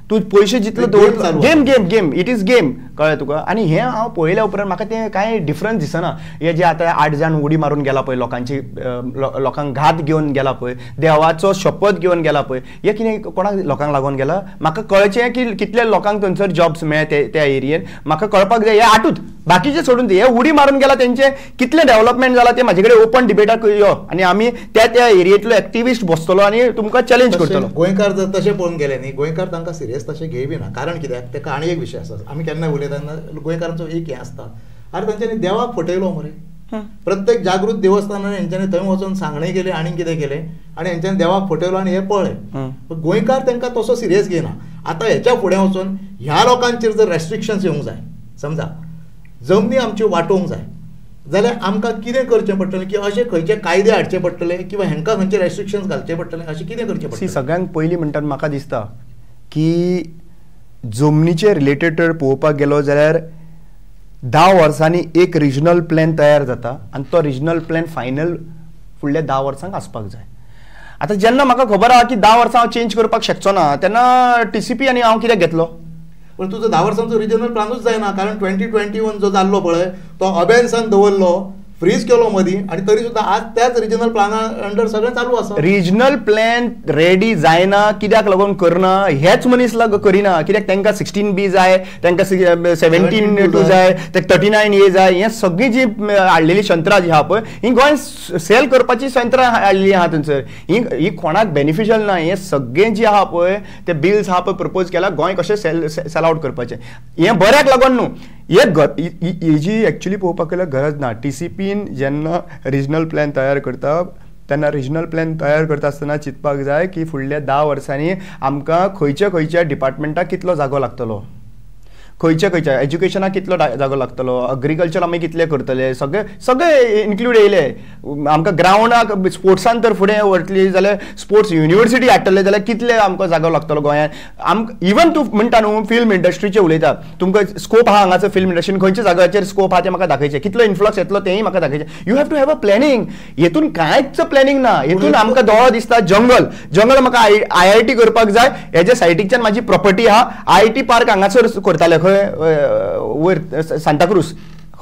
B: तूं पयशे जितलो दवर, game game game, it is game, कळ्ळें तुका. आनी हें हांव पळयल्या उपरांत म्हाका तें कांय डिफरन्स दिसना. हे जे आतां 8 जाण उडी मारून गेला पळय, लोकांची लोकांक घात घेवन गेला पळय, देवाचो शपथ घेवन गेला पळय, हे कितें कोणाक लोकांक लागून गेला? म्हाका कळचें की कितले लोकांक थंयसर जॉब्स मेळ्ळे त्या एरियेन. म्हाका कळपाक जाय. हे आठूच, बाकीचे सोडून दी. हे उडी मारून गेला तेंचे कितले डेव्हलपमेंट जाला ते म्हाजे कडेन ओपन डिबेटाक यो, आनी आमी त्या एरियेंतलो एक्टिविस्ट बसतलो आनी तुमकां चॅलेंज करतलो.
A: गोंयकार जर तशें पळोवंक गेले न्ही, गोंयकार तांकां सिरियस तशें घेवबी ना. कारण कित्याक तेका आनी एक विशय आसा. आमी केन्ना उलयतना गोंयकारांचो एक हें आसता, अरे तांच्यांनी देवाक फटयलो मरे. प्रत्येक जागृत देवस्थानान हेंच्यांनी थंय वचून सांगणे केले, आनी कितें केलें, आनी हेंच्यांनी देवाक फटयलो आनी हें पळय. गोंयकार तांकां तसो सिरियस घेयना. आतां हेच्या फुडें वचून ह्या लोकांचेर जर रेस्ट्रिक्शन्स येवंक जाय, समजा जमनी आमच्यो वांटोवंक जाय, जाल्यार आमकां कितें करचें पडटलें? की अशें खंयचे कायदे हाडचे पडटले, किंवा हेंकां खंयचे रेस्ट्रिक्शन्स घालचे पडटले, अशें कितें करचें पडटलें?
B: सगळ्यांत पयलीं म्हणटात म्हाका दिसता की जमनीचे रिलेटेड तर पळोवपाक गेलो जाल्यार 10 वर्सांनी एक रिजनल प्लॅन तयार जाता, आनी तो रिजनल प्लॅन फायनल फुडल्या 10 वर्सांक आसपाक जाय. आतां जेन्ना म्हाका खबर आहा की 10 वर्सां हांव चेंज करपाक शकचो ना, तेन्ना TCP आनी हांव कित्याक घेतलो?
A: पण तुजो 10 वर्सांचो रिजनल प्लॅनूच जायना. कारण 2021 जो जाल्लो पळय तो अबेन्सान दवरलो, फ्रीज केलो मदीं, आनी तरी सुद्दां आज त्याच रिजनल प्लॅना अंडर सगळें चालू आसा. रिजनल
B: प्लॅन रेडी जायना, कित्याक लागून करना हेच मनीस करिना. कित्याक तांकां 16B जाय, तांकां 17(2) जाय, तांकां 39A जाय. हें सगळीं जी हाडलेली शंत्रां जी आहा पळय, ही गोंय सेल करपाची शंत्रां हाडलेली आहा थंयसर. ही कोणाक बेनिफिशियल ना. हें सगळें जी आहा पळय ते बिल्स आहा पळय प्रपोज केला गोंय कशें सेल आउट करपाचें, हें बऱ्याक लागून न्हू. ही जी एक्चुअली पळोवपाक गेल्यार गरज ना. TCPन जेन्ना रिजनल प्लॅन तयार करता तेन्ना रिजनल प्लॅन तयार करता आसतना चिंतपाक जाय की फुडल्या 10 वर्सांनी आमकां खंयच्या डिपार्टमेंटाक कितलो जागो लागतलो, खंयच्या एज्युकेशनाक कितलो जागो लागतलो, एग्रीकल्चर आमी कितले करतले, सगळे इन्क्लूड येयले. आमकां ग्रावंडाक स्पोर्ट्सान तर फुडें व्हरतली जाल्यार स्पोर्ट्स युनिवर्सिटी हाडटले जाल्यार कितले आमकां जागो लागतलो गोंयांत. इवन तूं म्हणटा न्हू फिल्म इंडस्ट्रीचे उलयता, तुमकां स्कोप आहा हांगासर फिल्म इंडस्ट्रीन, खंयच्या जाग्याचेर स्कोप आहा तें म्हाका दाखयचें, कितलो इन्फ्लक्स येतलो तेंय म्हाका दाखयचें. You have to have a planning. हेतून कांयच प्लॅनिंग ना. हेतून आमकां दोळो दिसता जंगल म्हाका IIT करपाक जाय, हेज्या सायटीच्यान म्हाजी प्रॉपर्टी आहा, IIT पार्क हांगासर करताले खंय वयर सांताक्रूज,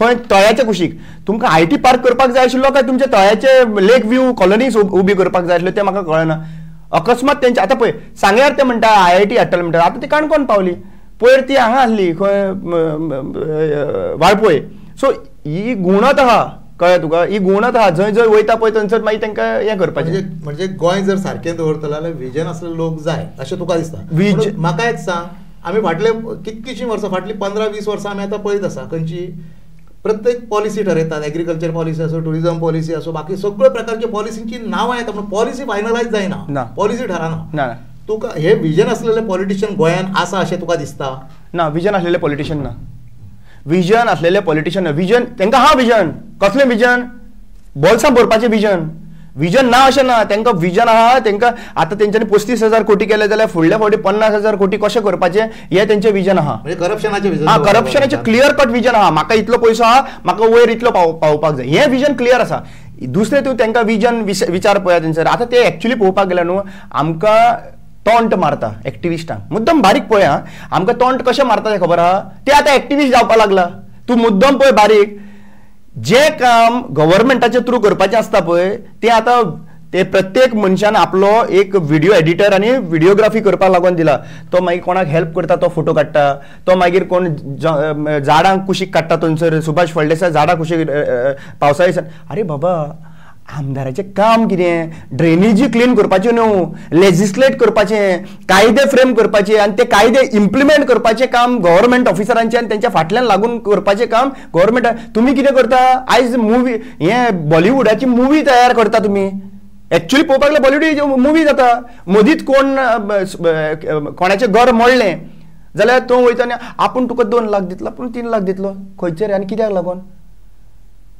B: खंय तळ्याच्या कुशीक तुमकां IT पार्क करपाक जाय आशिल्लो काय तुमच्या तळ्याचे लेक व्यू कॉलनीज उबी करपाक जाय आशिल्ल्यो तें म्हाका कळना. अकस्मात तेंचे आतां पळय सांग्यार ते म्हणटा IIT हाडटले म्हणटा आतां ती काणकोण पावली पयर ती हांगा आसली खंय वाळपय. सो ही गुणत आहा कळ्ळें तुका ही गुणत आहा जंय जंय वयता पळय थंयसर मागीर तांकां हें करपाचें.
A: म्हणजे गोंय जर सारकें दवरतलो जाल्यार विजन असले लोक जाय अशें तुका दिसता. म्हाका एक सांग आमी फाटले कितकीशीं वर्सां फाटलीं 15-20 वर्सां आमी आतां पळयत आसा खंयची प्रत्येक पॉलिसी ठरयतात एग्रीकल्चर पॉलिसी असो टुरिझम पॉलिसी असो बाकी सगळ्या प्रकारच्या पॉलिसींची नांवां येता पूण पॉलिसी फायनलायज जायना पॉलिसी ठरना. तुका हे विजन असलेले पॉलिटिशियन गोंयान आसा अशें तुका दिसता?
B: ना विजन असलेले पॉलिटिशियन ना. विजन असलेले पॉलिटिशियन विजन तांकां हा विजन कसलें विजन बॉल्सां भरपाचें विजन ना अशें ना. तांकां विजन आहा तांकां आतां तेंच्यांनी 35,000 कोटी केले जाल्यार फुडल्या फावटी 50,000 कोटी कशें करपाचें हें तेंचें विजन आहा.
A: करप्शनाचें विजन
B: करप्शनाचें क्लियर कट विजन आहा. म्हाका इतलो पयसो आहा म्हाका वयर इतलो पावपाक जाय हें विजन क्लियर आसा. दुसरें तूं तांकां विजन विचार पळयात तेंचर आतां ते एक्चुली पळोवपाक गेल्यार न्हू आमकां टॉन्ट मारता एक्टिविस्टांक मुद्दम बारीक पळय आमकां टॉन्ट कशें मारता तें खबर आहा ते आतां एक्टिविस्ट जावपाक लागला. तूं मुद्दम पळय बारीक जे काम गव्हर्मेंटाच्या थ्रू करपाचें आसता पळय ते आतां ते प्रत्येक मनशान आपलो एक व्हिडिओ एडिटर आनी व्हिडिओग्राफी करपाक लागून दिला. तो मागीर कोणाक हेल्प करता तो फोटो काडटा तो मागीर कोण झाडांक कुशीक काडटा थंयसर सुभाष फळदेसाय झाडां कुशीक पावसाळी अरे बाबा आमदाराचें काम कितें ड्रेनेजी क्लीन करपाच्यो न्हू लेजिस्लेट करपाचें कायदे फ्रेम करपाचे आनी ते कायदे इम्प्लिमेंट करपाचें काम गव्हर्मेंट ऑफिसरांचें आनी तेंच्या फाटल्यान लागून करपाचें काम गव्हर्मेंट. तुमी कितें करता आयज मुवी हें बॉलिवूडाची मुवी तयार करता तुमी एक्चुअली पळोवपाक गेल्यार बॉलिवूड मुवी जाता. मदींच कोणाचें घर मोडलें जाल्यार तो वयता आनी आपूण तुका 2 लाख दितलो पूण 3 लाख दितलो खंयचे रे आनी कित्याक लागून.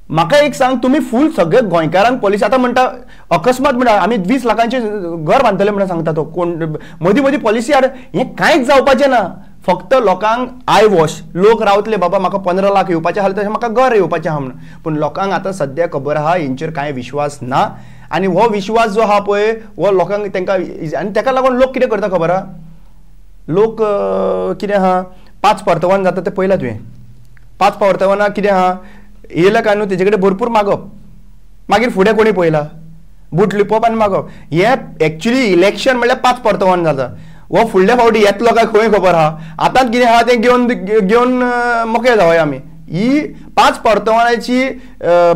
B: म्हाका एक सांग तुमी फूल सगळे गोंयकारांक पॉलिसी आतां म्हणटा अकस्मात म्हणटा आमी 20 लाखांचे घर बांदतले म्हणून सांगता तो कोण मदीं पॉलिसी हाड हें कांयच जावपाचें ना. फक्त लोकांक आय वॉश लोक रावतले बाबा म्हाका 15 लाख येवपाचे आहा तशें म्हाका घर येवपाचें आहा म्हणून. पूण लोकांक आतां सद्या खबर आहा हेंचेर कांय विश्वास ना आनी हो विश्वास जो आहा पळय हो लोकांक तांकां आनी ताका लागून लोक कितें करता खबर आहा लोक कितें आहा 5 परतवान जाता तें पळयलां तुवें 5 परतवाना कितें आहा येयला काय न्हू तेजे कडेन भरपूर मागप मागीर फुडें कोणी पळयला बूट लिपोवप आनी मागप हें एक्चुली इलेक्शन म्हणल्यार 5 परतवान जाता. हो फुडल्या फावटी येतलो काय खंय खबर आहा आतांच कितें आहा तें घेवन मोकळे जावया आमी. ही 5 परतवानाची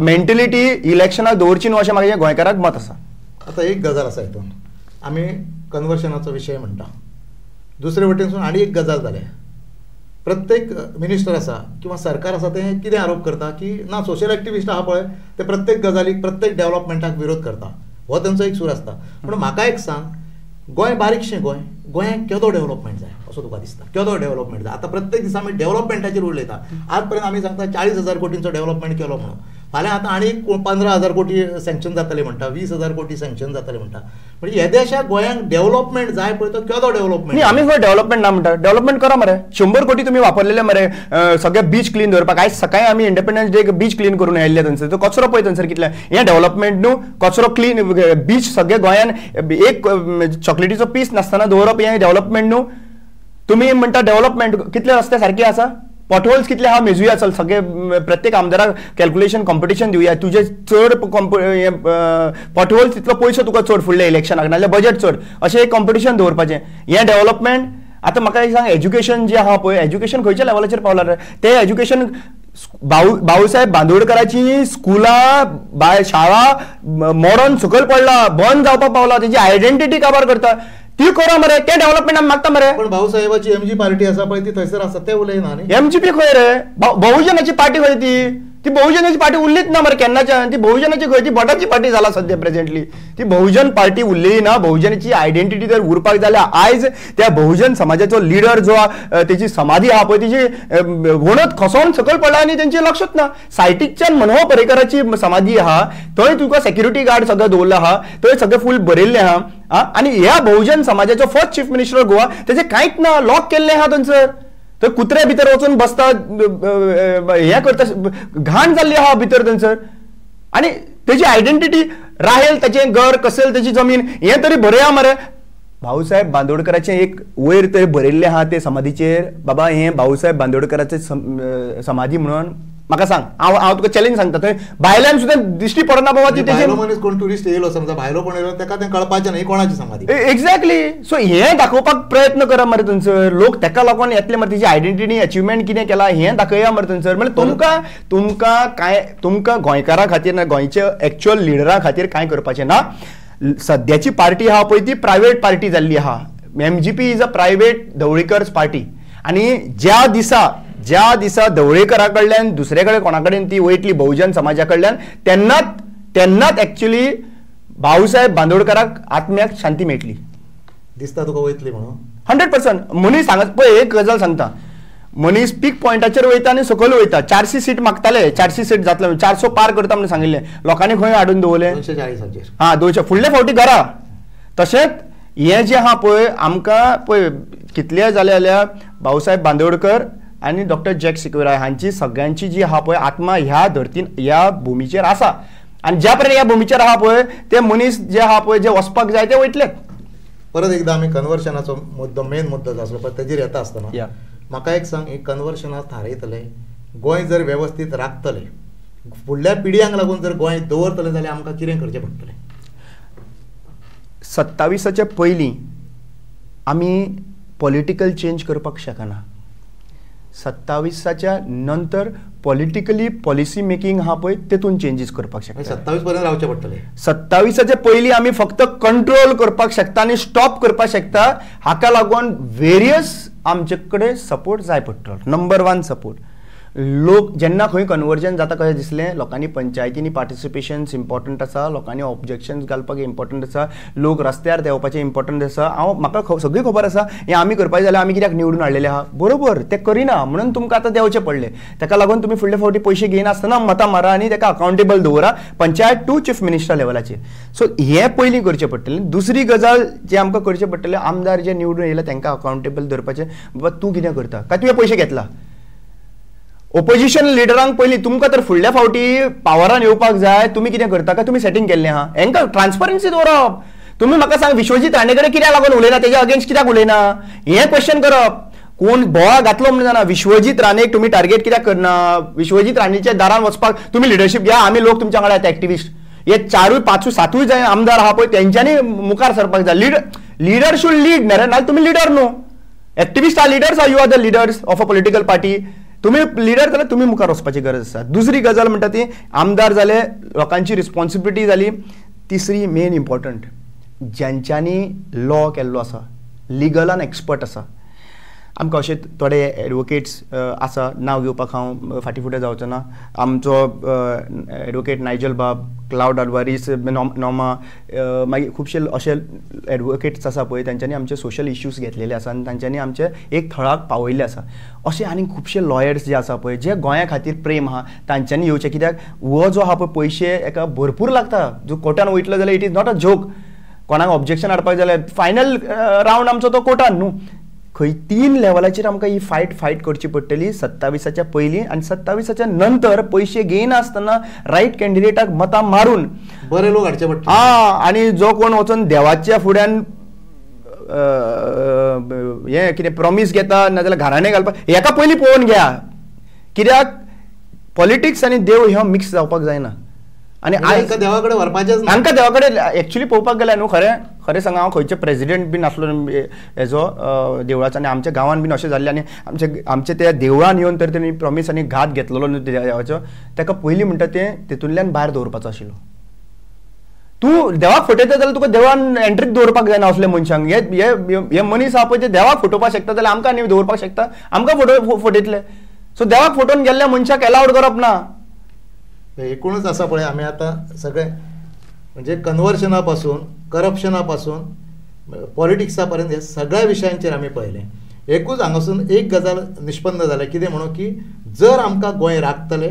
B: मेंटेलिटी इलेक्शनाक दवरची न्हू अशें म्हाका गोंयकाराक मत आसा.
A: आतां एक गजाल आसा हितून आमी कन्वर्शनाचो विशय म्हणटा दुसरे वटेनसून आनी एक गजाल जाल्या प्रत्येक मिनिस्टर आसा किंवा सरकार आसा ते कितें आरोप करता की ना सोशल एक्टिविस्ट आहा पळय ते प्रत्येक गजालीक प्रत्येक डेव्हलपमेंटाक विरोध करता हो तांचो एक सूर आसता. पूण म्हाका एक सांग गोंय बारीकशें गोंयांक केदो डेव्हलपमेंट जाय असो तुका दिसता केदो डेव्हलपमेंट जाय. आतां प्रत्येक दिसा आमी डेव्हलपमेंटाचेर उलयता आज पर्यंत आमी सांगता 40,000 कोटींचो डेव्हलपमेंट केलो म्हणून फाल्यां आतां आनी 15,000 कोटी सँक्शन जातले म्हणटा 20,000 कोटी सँक्शन जातले म्हणटा. म्हणजे हे देशाक गोंयांक डेव्हलपमेंट जाय पळय तो केदो डेव्हलपमेंट
B: आमी खंय डेव्हलपमेंट ना म्हणटा डेव्हलपमेंट करा मरे 100 कोटी तुमी वापरलेले मरे सगळे बीच क्लीन दवरपाक. आयज सकाळीं आमी इंडिपेंडन्स डे बीच क्लीन करून आयिल्ले थंयसर तो कचरो पळय थंयसर कितले हें डेव्हलपमेंट न्हू कचरो क्लीन बीच सगळे गोंयान एक चॉकलेटीचो पीस नासतना दवरप हें डेव्हलपमेंट न्हू. तुमी म्हणटा डेव्हलपमेंट कितले रस्ते सारके आसा पॉटहोल्स कितले आहा मेजुया चल सगळे प्रत्येक आमदाराक कॅल्क्युलेशन कॉम्पिटिशन दिवया तुजे चड पॉटहोल्स तितलो पयसो तुका चड फुडल्या इलेक्शनाक नाजाल्यार बजेट चड अशें एक कॉम्पिटिशन दवरपाचें हें डेव्हलपमेंट. आतां म्हाका एक सांग एज्युकेशन जें आहा पळय एज्युकेशन खंयच्या लेवलाचेर पावलां रे तें एज्युकेशन भाऊसाहेब बांदोडकराची स्कुलां शाळा मोडून सकयल पडला बंद जावपाक पावला तेजी आयडेंटिटी काबार करता ती करा मरे ते डेव्हलपमेंट आमी मागता मरे.
A: पण भाऊसाहेबाची एमजी पार्टी आसा पळय ती थंयसर आसा ते उलयना न्ही.
B: एमजीपी खंय रे बहुजनाची पार्टी खंय ती बहुजनाची पार्टी उरलीच ना मरे केन्नाच्यान ती बहुजनाची खंय ती भटाची पार्टी जाला सद्या प्रेझेंटली ती बहुजन पार्टी उरलेली ना. बहुजनाची आयडेंटिटी जर उरपाक जाल्यार आयज त्या बहुजन समाजाचो लिडर जो तेची समाधी आहा पळय तेजी वणत खसोवन सकयल पडला आनी तेंचें लक्षच ना. सायटीच्यान मनोहर पर्रीकराची समाधी आहा थंय तुका सेक्युरिटी गार्ड सगळें दवरला आहा थंय सगळें फूल भरिल्लें आहा आनी ह्या बहुजन समाजाचो फर्स्ट चीफ मिनिस्टर गोवा तेजें कांयच ना लॉक केल्लें आहा थंयसर थंय कुत्रे भितर वचून बसता हें करता घाण जाल्ली आहा भितर थंयसर आनी तेजी आयडेंटिटी राहेल तेचें घर कसेल तेची जमीन हें तरी बरया मरे. भाऊसाहेब बांदोडकराचें एक वयर तरी बरयल्लें आहा ते समाधीचेर बाबा हें भाऊसाहेब बांदोडकराचें समाधी म्हणून म्हाका सांग, हांव तुका चॅलेंज सांगता, थंय भायल्यान सुद्दां दिश्टी पडना बाबा ती तेजे
A: मनीस कोण ट्युरिस्ट येयलो समजा भायलो कोण येयलो ताका तें कळपाचें ना ही कोणाची समाधी.
B: एक्झॅक्टली. सो हें दाखोवपाक प्रयत्न करा मरे थंयसर, लोक तेका लागून येतले मरे, तेजी आयडेंटिटी अचिवमेंट कितें केला हें दाखया मरे थंयसर. म्हणजे तुमकां गोंयकारां खातीर ना, गोंयच्या एक्च्युअल लिडरा खातीर कांय करपाचें ना. सद्याची पार्टी आहा पळय ती प्रायवेट पार्टी जाल्ली आहा. MGP is a private Dhavalikars party. आणि ज्या दिसा ढवळीकरा कडल्यान दुसरे कडेन कोणा कडेन ती वयतली बहुजन समाजा कडल्यान तेन्नाच एक्च्युअली भाऊसाहेब बांदोडकराक आत्म्याक शांती मेळटली
A: दिसता तुका वयतली म्हणून.
B: 100%. मनीस सांगत पळय, एक गजाल सांगता, मनीस पीक पॉयंटाचेर वयता आनी सकयल वयता. 400 सीट मागताले, 400 सीट जातले, 400 पार करता म्हणून सांगिल्लें. लोकांनी खंय हाडून दवरलें
A: 240.
B: हा 200 फुडले फावटी घरा. तशेंच हें जें आहा पळय, आमकां पळय कितले जाले जाल्यार भाऊसाहेब बांदोडकर आनी डॉक्टर जॅक सिक्वेरा हांची सगळ्यांची जी आहा पळय आत्मा ह्या धर्तीन ह्या भुमीचेर आसा. आनी ज्या पर्यंत ह्या भुमीचेर आहा पळय ते मनीस जे आहा पळय जे वचपाक जाय ते वयतलेच.
A: परत एकदा आमी कन्वर्शनाचो मुद्दो मेन मुद्दो जो आसलो पळय तेजेर येता आसतना म्हाका एक सांग, ही कन्वर्शनां थारयतले, गोंय जर वेवस्थीत राखतले, फुडल्या पिढयांक लागून जर गोंय दवरतले जाल्यार आमकां कितें करचें पडटलें?
B: 27 पयलीं आमी पॉलिटिकल चेंज करपाक शकना. 27 नंतर पॉलिटिकली पॉलिसी मेकिंग आहा पळय तेतून चेंजीस करपाक शकता.
A: 27 पर्यंत रावचे पडटले.
B: 27 पयलीं आमी फक्त कंट्रोल करपाक शकता आनी स्टॉप करपाक शकता. हाका लागून वेरियस आमचे कडेन सपोर्ट जाय पडटलो. Number 1 support. लोक जेन्ना खंय कन्वर्जन जाता कशें दिसलें, लोकांनी पंचायतींनी पार्टिसिपेशन्स इम्पॉर्टंट आसा, लोकांनी ऑब्जेक्शन्स घालपाक इम्पॉर्टंट आसा, लोक रस्त्यार देंवपाचें इम्पॉर्टंट आसा. म्हाका सगळी खबर आसा हें आमी करपाचें जाल्यार आमी कित्याक निवडून हाडलेलें आहा. बरोबर, तें करिना म्हणून तुमकां आतां देंवचें पडलें. ताका लागून तुमी फुडले फावटी पयशे घेयनासतना मतां मारा आनी ताका अकावंटेबल दवरा पंचायत टू चीफ मिनिस्टर लेवलाचेर. सो हें पयलीं करचें पडटलें. दुसरी गजाल जें आमकां करचें पडटलें, आमदार जे निवडून येयले तांकां अकावंटेबल धरपाचें. बाबा तूं कितें करता काय तुवें पयशे घेतला. ओपोजिशन लिडरांक पयलीं तुमकां तर फुडल्या फावटी पावरान येवपाक जाय, तुमी कितें करता काय तुमी सेटिंग केल्लें आहा. हांकां ट्रान्सपरन्सी दवरप. तुमी म्हाका सांग विश्वजीत राणे कडेन कित्याक लागून उलयना, तेज्या अगेन्स्ट कित्याक उलयना हें क्वेश्चन करप. कोण बोवाळ घातलो म्हणून जाणा. विश्वजीत राणेक तुमी टार्गेट कित्याक करना? विश्वजीत राणेच्या दारान वचपाक तुमी लिडरशीप घ्या, आमी लोक तुमच्या वांगडा येता एक्टिविस्ट. हे 4, 5, 7 जाय आमदार आहा पळय तेंच्यांनी मुखार सरपाक जाय. लीडर शूड लीड न्हय, नाल्यार तुमी लिडर न्हू. Activist or leaders or you are the leaders of a political party. तुम्ही लिडर जाल्यार तुम्ही मुखार वचपाची गरज आसा. दुसरी गजाल म्हणटा ती आमदार जाले, लोकांची रिस्पॉन्सिबिलिटी जाली. तिसरी मेन इम्पॉर्टंट, ज्यांच्यांनी लॉ केल्लो आसा, लिगलान एक्सपर्ट आसा. आमकां अशे थोडे एडवोकेट्स आसा, नांव घेवपाक हांव फाटीं फुडें जावचो ना. आमचो एडवोकेट नायजल बाब, क्लाउड अडवारीस, नॉमा, मागीर खुबशे अशे एडवोकेट्स आसा पळय तांच्यांनी आमचे सोशल इश्यूज घेतलेले आसा आनी तांच्यांनी आमचे एक थळाक पावयल्ले आसा. अशे आनी खुबशे लॉयर्स जे आसा पळय जे गोंया खातीर प्रेम आहा तांच्यांनी येवचें. कित्याक हो जो आहा पळय पयशे एका भरपूर लागता. जो कोर्टान वयतलो जाल्यार it is not a joke. कोणाक ऑब्जेक्शन हाडपाक जाल्यार फायनल रावंड आमचो तो कोर्टान न्हू. खंय 3 लेवलाचेर आमकां ही फायट करची पडटली 27 पयलीं आनी 27 नंतर पयशे घेयनासतना रायट कॅन्डिडेटाक मतां मारून
A: बरे लोक हाडचे पडटले.
B: आनी जो कोण वचून देवाच्या फुड्यान हें कितें प्रॉमीस घेता नाजाल्यार घराणे घालपाक हेका पयलीं पळोवन घ्या. कित्याक पॉलिटिक्स आनी देव ह्यो मिक्स जावपाक जायना. आनी
A: हांकां देवा कडेन व्हरपाचेंच ना.
B: हांकां देवा कडेन एक्चुली पळोवपाक गेल्यार न्हू खरें सांगा हांव खंयचे प्रेजिडेंट बीन आसलो हेजो देवळाचो आनी आमच्या गांवान बीन अशें जाल्लें आनी आमचे त्या देवळान येवन तर तेणी प्रॉमीस आनी घात घेतलेलो न्हू देवाचो. ताका पयलीं म्हणटा तें तितूंतल्यान भायर दवरपाचो आशिल्लो. तूं देवाक फटयता जाल्यार तुका देवान एंट्रीक दवरपाक जायना असल्या मनशांक. हे मनीस आहा पळय ते देवाक फटोवपाक शकता जाल्यार आमकां न्ही दवरपाक शकता. आमकां फटयतले. सो देवाक फटोवन गेल्ल्या मनशाक एलावड करप ना.
A: एकूणच आसा पळय आमी आतां सगळे म्हणजे कन्वर्शना पासून करप्शना पासून पॉलिटिक्सा पर्यंत हे सगळ्या विशयांचेर आमी पळयलें. एकूच हांगासून एक गजाल निष्पन्न जालें कितें म्हणून की जर आमकां गोंय राखतले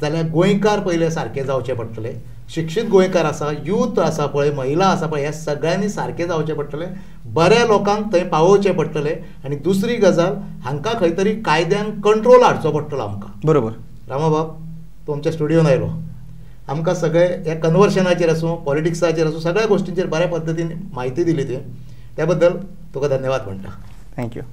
A: जाल्यार गोंयकार पयले सारके जावचे पडटले. शिक्षीत गोंयकार आसा, यूथ आसा पळय, महिला आसा पळय, हे सगळ्यांनी सारके जावचे पडटले. बऱ्या लोकांक थंय पावोवचे पडटले. आनी दुसरी गजाल हांकां खंय तरी कायद्यान कंट्रोल हाडचो पडटलो आमकां.
B: बरोबर.
A: रामाबाब तुमच्या स्टुडियोन आयलो. आमकां सगळे ह्या कन्वर्शनाचेर आसूं पॉलिटिक्साचेर आसूं सगळ्या गोश्टींचेर बऱ्या पद्दतीन म्हायती दिली त्या बद्दल तुका धन्यवाद म्हणटा.
B: थँक्यू.